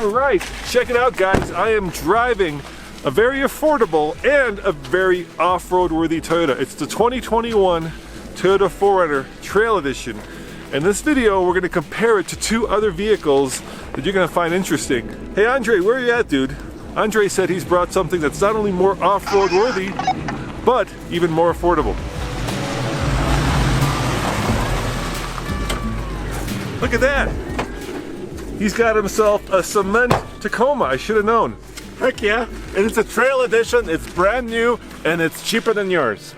All right, check it out, guys. I am driving a very affordable and a very off-road worthy Toyota. It's the 2021 Toyota 4Runner Trail Edition. In this video, we're gonna compare it to two other vehicles that you're gonna find interesting. Hey Andre, where are you at, dude? Andre said he's brought something that's not only more off-road worthy, but even more affordable. Look at that. He's got himself a cement Tacoma. I should have known. Heck yeah. And it's a trail edition, it's brand new, and it's cheaper than yours.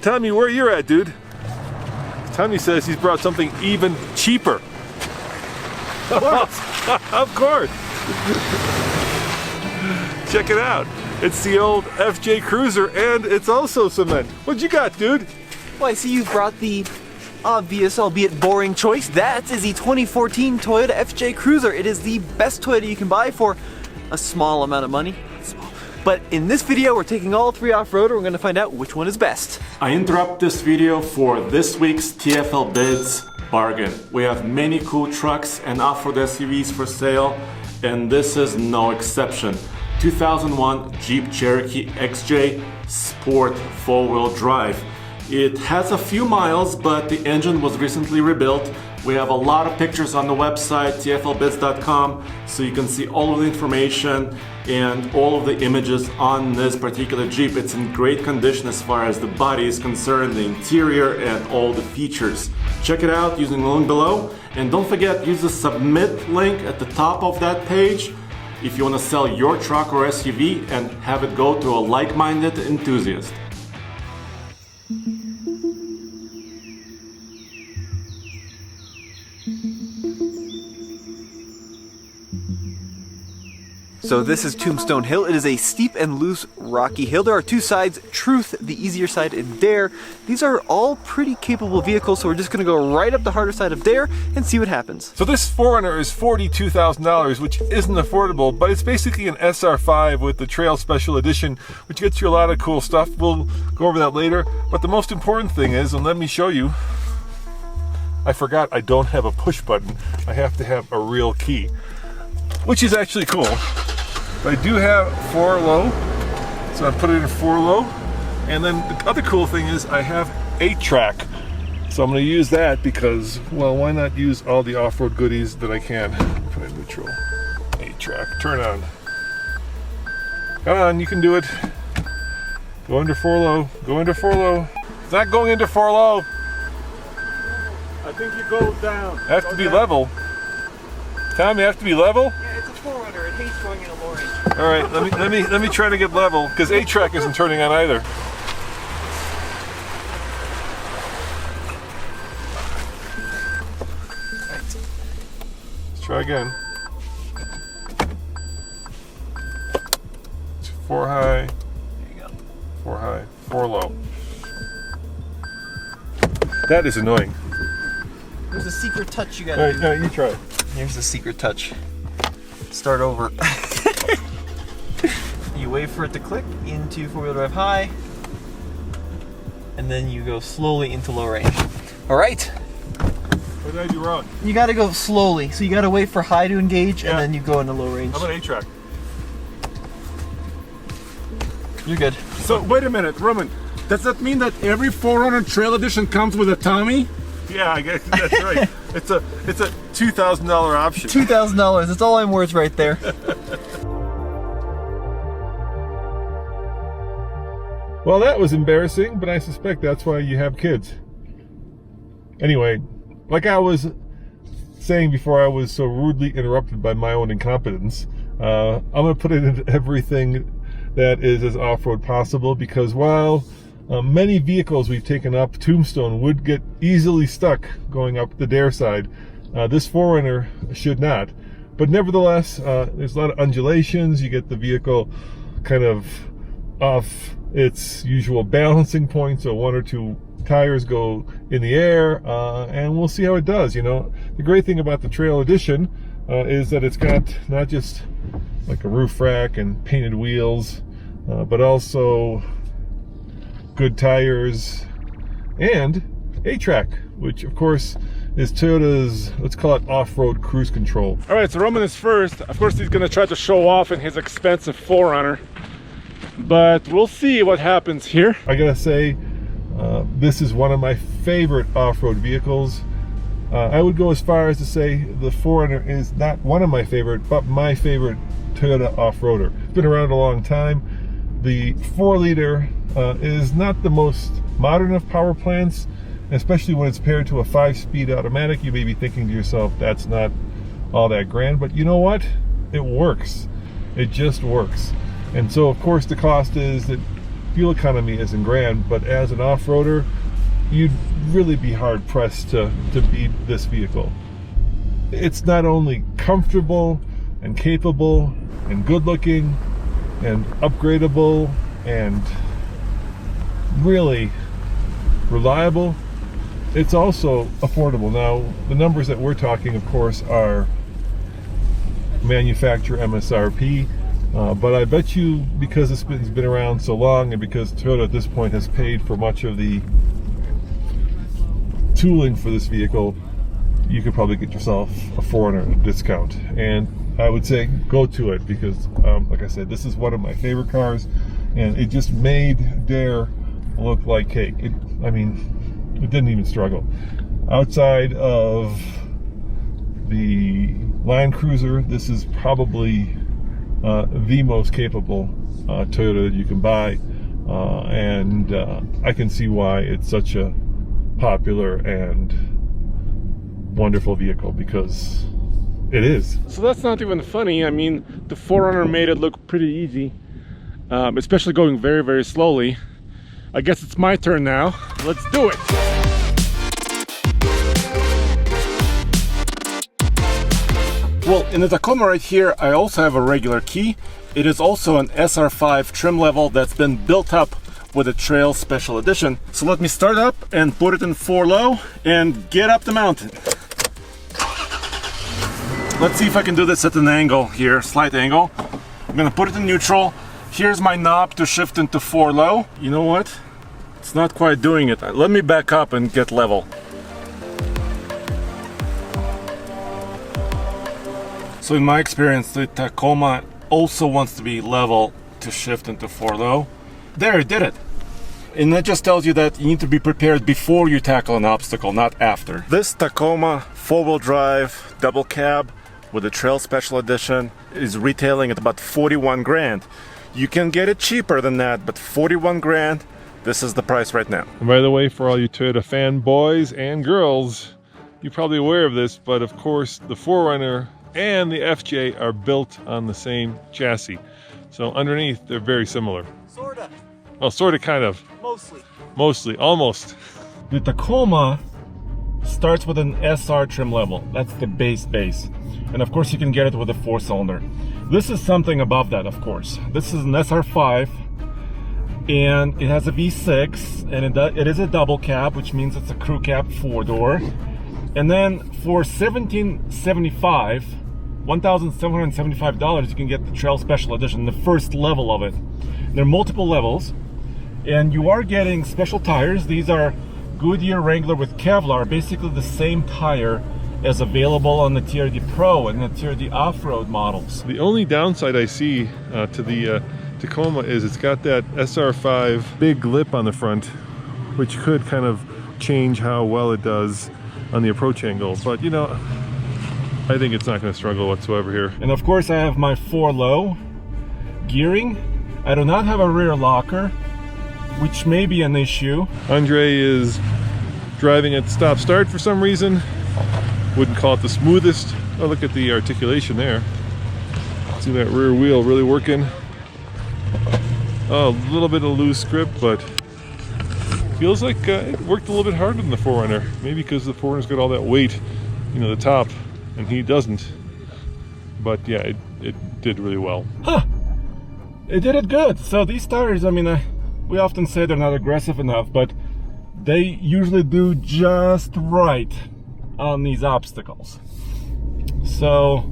Tell me where you're at, dude. Tommy says he's brought something even cheaper. Of course. Check it out. It's the old FJ Cruiser, and it's also cement. What you got, dude? Well, I see you brought the obvious, albeit boring choice. That is the 2014 Toyota FJ Cruiser. It is the best Toyota you can buy for a small amount of money. But in this video, we're taking all three off-road and we're gonna find out which one is best. I interrupt this video for this week's TFL Bids Bargain. We have many cool trucks and off-road SUVs for sale, and this is no exception. 2001 Jeep Cherokee XJ Sport 4-wheel drive. It has a few miles, but the engine was recently rebuilt. We have a lot of pictures on the website, tflbids.com, so you can see all of the information and all of the images on this particular Jeep. It's in great condition as far as the body is concerned, the interior, and all the features. Check it out using the link below. And don't forget, use the submit link at the top of that page if you want to sell your truck or SUV and have it go to a like-minded enthusiast. So this is Tombstone Hill. It is a steep and loose rocky hill. There are two sides, Truth, the easier side, and Dare. These are all pretty capable vehicles, so we're just gonna go right up the harder side of Dare and see what happens. So this 4Runner is $42,000, which isn't affordable, but it's basically an SR5 with the Trail Special Edition, which gets you a lot of cool stuff. We'll go over that later. But the most important thing is, and let me show you, I forgot I don't have a push button. I have to have a real key, which is actually cool. But I do have 4 low, so I put it in 4 low. And then the other cool thing is I have 8-track. So I'm gonna use that because, well, why not use all the off-road goodies that I can? Put it in neutral. 8-track, turn on. Come on, you can do it. Go into 4 low, go into 4 low. It's not going into 4 low. I think you go down. I have to be level. Tom, you have to be level? Yeah, it's a 4Runner. It hates going in a low range. All right, let me try to get level because 8-track isn't turning on either. Let's try again. 4 high. There you go. 4 high, 4 low. That is annoying. There's a secret touch you gotta All right, do. no, you try it. Here's the secret touch. Start over. You wait for it to click into 4-wheel drive high, and then you go slowly into low range. All right. What did I do wrong? You gotta go slowly. So you gotta wait for high to engage, and then you go into low range. I'm on 8-track. You're good. So wait a minute, Roman. Does that mean that every 4Runner Trail Edition comes with a Tommy? Yeah, I guess that's right. It's a $2,000 option. $2,000. That's all I'm worth right there. Well, that was embarrassing, but I suspect that's why you have kids. Anyway, like I was saying before I was so rudely interrupted by my own incompetence, I'm going to put it into everything that is as off-road possible, because while many vehicles we've taken up Tombstone would get easily stuck going up the Dare side, this 4Runner should not. But nevertheless, there's a lot of undulations. You get the vehicle kind of off its usual balancing point, so 1 or 2 tires go in the air, and we'll see how it does. You know, the great thing about the Trail Edition is that it's got not just like a roof rack and painted wheels, but also good tires and 8-track, which of course is Toyota's, let's call it off-road cruise control. All right, so Roman is first. Of course, he's gonna try to show off in his expensive 4Runner, but we'll see what happens here. I gotta say, this is one of my favorite off-road vehicles. I would go as far as to say the 4Runner is not one of my favorite, but my favorite Toyota off-roader. It's been around a long time. The 4-liter is not the most modern of power plants, especially when it's paired to a 5-speed automatic. You may be thinking to yourself, that's not all that grand, but you know what? It works. It just works. And so, of course, the cost is that fuel economy isn't grand, but as an off-roader, you'd really be hard-pressed to beat this vehicle. It's not only comfortable and capable and good-looking and upgradable and really reliable, it's also affordable. Now, the numbers that we're talking, of course, are manufacturer MSRP, but I bet you, because this has been around so long and because Toyota at this point has paid for much of the tooling for this vehicle, you could probably get yourself a 4Runner discount. And I would say go to it because, like I said, this is one of my favorite cars, and it just made Dare look like cake. I mean, it didn't even struggle. Outside of the Land Cruiser, this is probably the most capable Toyota you can buy, and I can see why it's such a popular and wonderful vehicle, because it is. So that's not even funny. I mean, the 4Runner made it look pretty easy, especially going very, very slowly. I guess it's my turn now. Let's do it. Well, in the Tacoma right here, I also have a regular key. It is also an SR5 trim level that's been built up with a Trail Special Edition. So let me start up and put it in 4 low and get up the mountain. Let's see if I can do this at an angle here, slight angle. I'm gonna put it in neutral. Here's my knob to shift into 4 low. You know what? It's not quite doing it. Let me back up and get level. So in my experience, the Tacoma also wants to be level to shift into 4 low. There, it did it. And that just tells you that you need to be prepared before you tackle an obstacle, not after. This Tacoma 4-wheel drive double cab with a Trail Special Edition is retailing at about 41 grand. You can get it cheaper than that, but 41 grand, this is the price right now. And by the way, for all you Toyota fanboys and girls, you're probably aware of this, but of course the 4Runner and the FJ are built on the same chassis. So underneath, they're very similar. Sorta. Well, sort of, kind of. Mostly. Mostly, almost. The Tacoma starts with an SR trim level. That's the base. And of course you can get it with a 4-cylinder. This is something above that, of course. This is an SR5, and it has a V6, and it is a double cab, which means it's a crew cab 4-door. And then for $1,775, you can get the Trail Special Edition, the first level of it. There are multiple levels, and you are getting special tires. These are Goodyear Wrangler with Kevlar, basically the same tire as available on the TRD Pro and the TRD Off-Road models. The only downside I see to the Tacoma is it's got that SR5 big lip on the front, which could kind of change how well it does on the approach angle. But you know, I think it's not going to struggle whatsoever here. And of course I have my 4 low gearing. I do not have a rear locker, which may be an issue. Andre is driving at stop-start for some reason. Wouldn't call it the smoothest. Oh, look at the articulation there. See that rear wheel really working. Oh, a little bit of loose grip, but feels like it worked a little bit harder than the 4Runner. Maybe because the 4Runner's got all that weight, you know, the top, and he doesn't. But yeah, it did really well. Huh. It did it good. So these tires, I mean, we often say they're not aggressive enough, but they usually do just right on these obstacles. So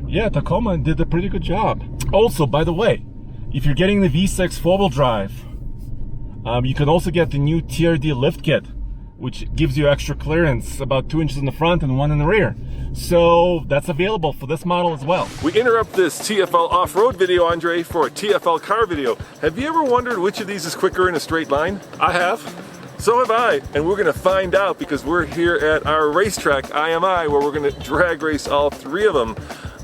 yeah, Tacoma did a pretty good job. Also, by the way, if you're getting the V6 4-wheel drive, you can also get the new TRD lift kit. which gives you extra clearance, about 2 inches in the front and 1 in the rear. So that's available for this model as well. We interrupt this TFL off-road video, Andre, for a TFL car video. Have you ever wondered which of these is quicker in a straight line? I have. So have I, and we're gonna find out because we're here at our racetrack, IMI, where we're gonna drag race all 3 of them.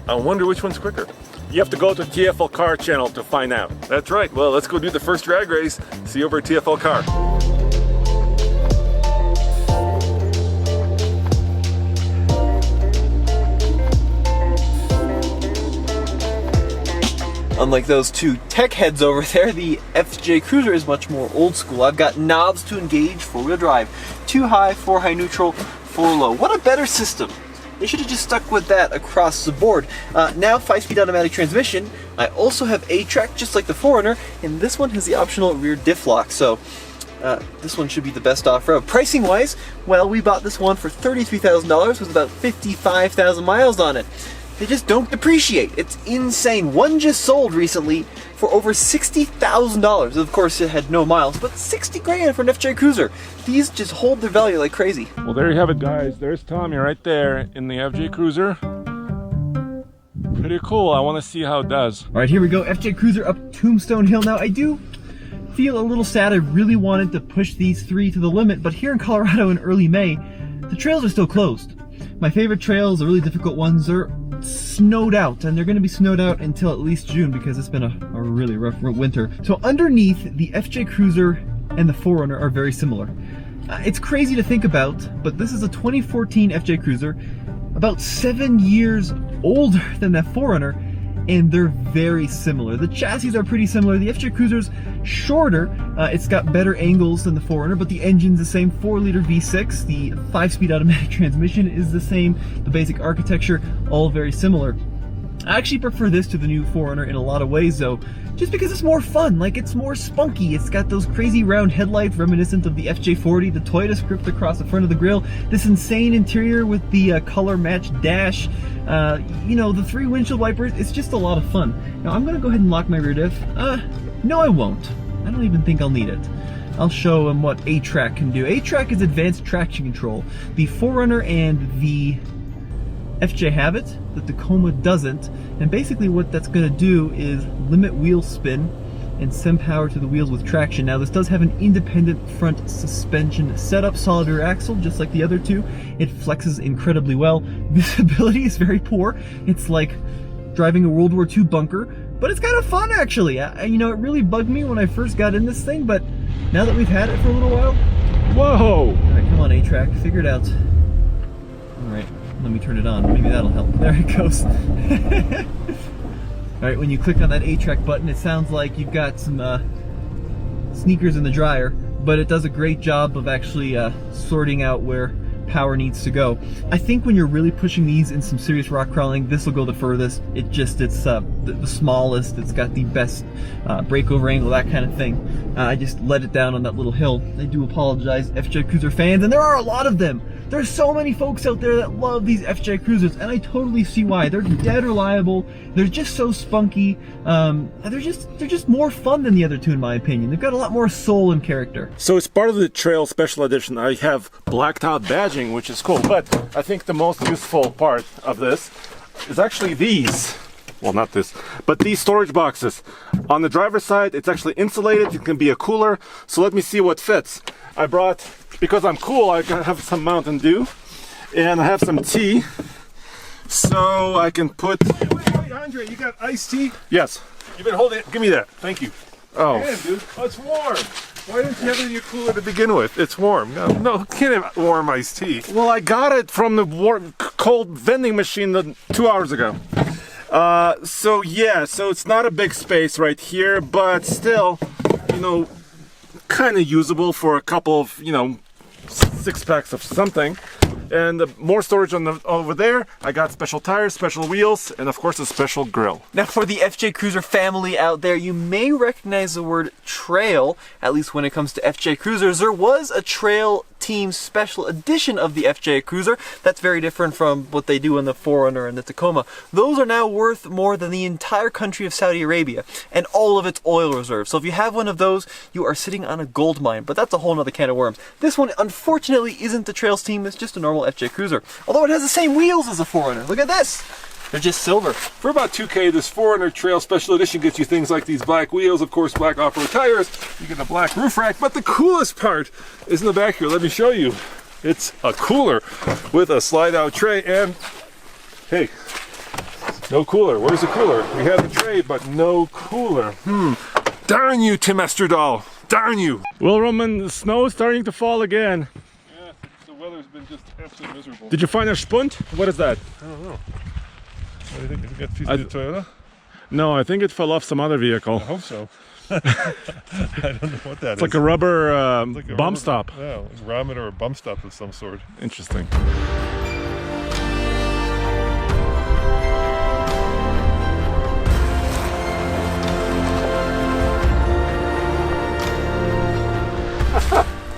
I wonder which one's quicker. You have to go to TFL Car channel to find out. That's right. Well, let's go do the first drag race. See you over at TFL Car. Unlike those two tech heads over there, the FJ Cruiser is much more old school. I've got knobs to engage 4-wheel drive. 2 high, 4 high neutral, 4 low. What a better system. They should have just stuck with that across the board. Now 5-speed automatic transmission. I also have A-Track just like the 4Runner, and this one has the optional rear diff lock. So this one should be the best off-road. Pricing wise, well, we bought this one for $33,000 with about 55,000 miles on it. They just don't depreciate. It's insane. One just sold recently for over $60,000. Of course, it had no miles, but 60 grand for an FJ Cruiser. These just hold their value like crazy. Well, there you have it, guys. There's Tommy right there in the FJ Cruiser. Pretty cool. I want to see how it does. All right, here we go. FJ Cruiser up Tombstone Hill. Now, I do feel a little sad. I really wanted to push these 3 to the limit, but here in Colorado in early May, the trails are still closed. My favorite trails, the really difficult ones, are snowed out, and they're going to be snowed out until at least June because it's been a really rough winter. So underneath, the FJ Cruiser and the 4Runner are very similar. It's crazy to think about, but this is a 2014 FJ Cruiser, about 7 years older than that 4Runner, and they're very similar. The chassis are pretty similar. The FJ Cruiser's shorter. It's got better angles than the 4Runner, but the engine's the same, 4-liter V6. The 5-speed automatic transmission is the same. The basic architecture, all very similar. I actually prefer this to the new 4Runner in a lot of ways though, just because it's more fun. Like, it's more spunky. It's got those crazy round headlights reminiscent of the FJ40, the Toyota script across the front of the grille, this insane interior with the color matched dash, you know, the 3 windshield wipers. It's just a lot of fun. Now I'm gonna go ahead and lock my rear diff. No, I won't. I don't even think I'll need it. I'll show them what A-Track can do. A-Track is advanced traction control. The 4Runner and the FJ have it, the Tacoma doesn't, and basically what that's going to do is limit wheel spin and send power to the wheels with traction. Now this does have an independent front suspension setup, solid rear axle, just like the other two. It flexes incredibly well. Visibility is very poor. It's like driving a World War II bunker, but it's kind of fun actually. You know, it really bugged me when I first got in this thing, but now that we've had it for a little while, whoa! All right, come on, A-Track, figure it out. All right. Let me turn it on. Maybe that'll help. There it goes. Alright, when you click on that A-Track button, it sounds like you've got some sneakers in the dryer, but it does a great job of actually sorting out where power needs to go. I think when you're really pushing these in some serious rock crawling, this will go the furthest. It's the smallest. It's got the best breakover angle, that kind of thing. I just let it down on that little hill. I do apologize, FJ Cruiser fans, and there are a lot of them. There's so many folks out there that love these FJ Cruisers, and I totally see why. They're dead reliable. They're just so spunky. They're just more fun than the other two, in my opinion. They've got a lot more soul and character. So it's part of the Trail Special Edition. I have blacked out badging, which is cool. But I think the most useful part of this is actually these. Well, not this, but these storage boxes. On the driver's side, it's actually insulated. It can be a cooler. So let me see what fits. I brought, because I'm cool, I have some Mountain Dew, and I have some tea, so I can put... Wait, Andre, you got iced tea? Yes. You've been holding it. Give me that. Thank you. Oh. Man, dude. Oh, it's warm. Why didn't you have it in your cooler to begin with? It's warm. No, can't have warm iced tea. Well, I got it from the warm, cold vending machine 2 hours ago. So yeah, so it's not a big space right here, but still, you know, kind of usable for a couple of, you know, 6-packs of something. And more storage on over there. I got special tires, special wheels, and of course a special grill. Now for the FJ Cruiser family out there, you may recognize the word trail, at least when it comes to FJ Cruisers. There was a Trail Team Special Edition of the FJ Cruiser. That's very different from what they do in the 4Runner and the Tacoma. Those are now worth more than the entire country of Saudi Arabia and all of its oil reserves. So if you have one of those, you are sitting on a gold mine, but that's a whole nother can of worms. This one, unfortunately, isn't the Trails Team. It's just a normal FJ Cruiser, although it has the same wheels as a 4Runner. Look at this. They're just silver. For about $2K, this 4Runner Trail Special Edition gets you things like these black wheels, of course, black off-road tires. You get a black roof rack, but the coolest part is in the back here. Let me show you. It's a cooler with a slide-out tray, and hey, no cooler. Where's the cooler? We have the tray, but no cooler. Darn you, Tim Esterdahl. Darn you. Well, Roman, the snow is starting to fall again. Yeah, the weather's been just absolutely miserable. Did you find a Spund? What is that? I don't know. What do you think? Is it got piece of the Toyota? No, I think it fell off some other vehicle. I hope so. I don't know what that is. It's like a rubber like a bump rubber, stop. Yeah, a grommet or a bump stop of some sort. Interesting.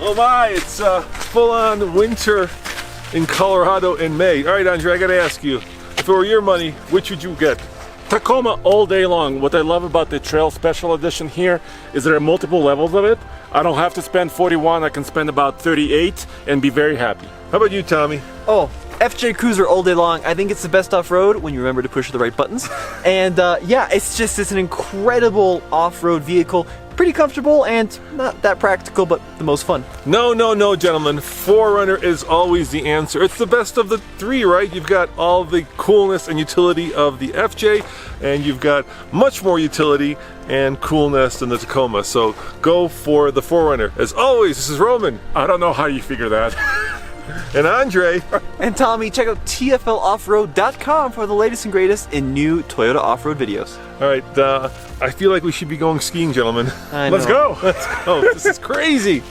Oh my, it's full-on winter in Colorado in May. All right, Andre, I gotta ask you, if it were your money, which would you get? Tacoma all day long. What I love about the Trail Special Edition here is there are multiple levels of it. I don't have to spend 41, I can spend about 38 and be very happy. How about you, Tommy? Oh, FJ Cruiser all day long. I think it's the best off-road when you remember to push the right buttons. And yeah, it's an incredible off-road vehicle. Pretty comfortable and not that practical, but the most fun. No, no, no, gentlemen. 4Runner is always the answer. It's the best of the three, right? You've got all the coolness and utility of the FJ, and you've got much more utility and coolness than the Tacoma. So go for the 4Runner. As always, this is Roman. I don't know how you figure that. And Andre. And Tommy, check out TFLoffroad.com for the latest and greatest in new Toyota off-road videos. All right, I feel like we should be going skiing, gentlemen. I Let's know. go. Let's go. This is crazy.